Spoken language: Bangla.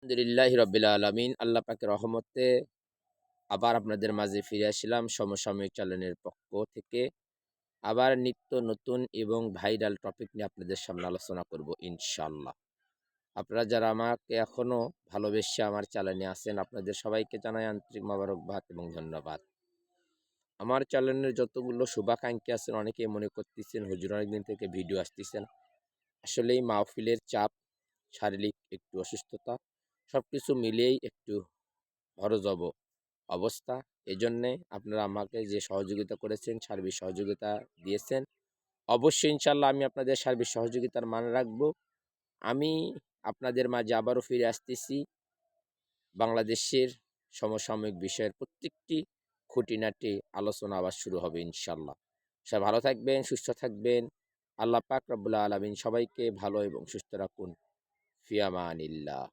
আলহামদুলিল্লাহি রাব্বিল আলামিন। আল্লাহ পাকের রহমতে আবার আপনাদের মাঝে ফিরে আসলাম সমসাময়িক চ্যানেলের পক্ষ থেকে। আবার নিত্য নতুন এবং ভাইরাল টপিক নিয়ে আপনাদের সামনে আলোচনা করব ইনশাআল্লাহ। আপনারা যারা আমাকে এখনো ভালোবেসে আমার চ্যানেলে আছেন, আপনাদের সবাইকে জানাই আন্তরিক মোবারকবাদ এবং ধন্যবাদ। আমার চ্যানেলের যতগুলো শুভাকাঙ্ক্ষী আছেন, অনেকেই মনে করতেছেন হুজুর অনেকদিন থেকে ভিডিও আসতেছেন। আসলেই মাহফিলের চাপ, শারীরিক একটু অসুস্থতা, সবকিছু মিলিয়েই একটু হরজব অবস্থা। এজন্যে আপনারা আমাকে যে সহযোগিতা করেছেন, সার্বিক সহযোগিতা দিয়েছেন, অবশ্যই ইনশাল্লাহ আমি আপনাদের সার্বিক সহযোগিতার মান রাখবো। আমি আপনাদের মাঝে আবারও ফিরে আসতেছি। বাংলাদেশের সমসাময়িক বিষয়ের প্রত্যেকটি খুঁটিনাটি আলোচনা আবার শুরু হবে ইনশাল্লাহ। সবাই ভালো থাকবেন, সুস্থ থাকবেন। আল্লাহ পাক রব্বুল আলামিন সবাইকে ভালো এবং সুস্থ রাখুন। ফি আমানিল্লাহ।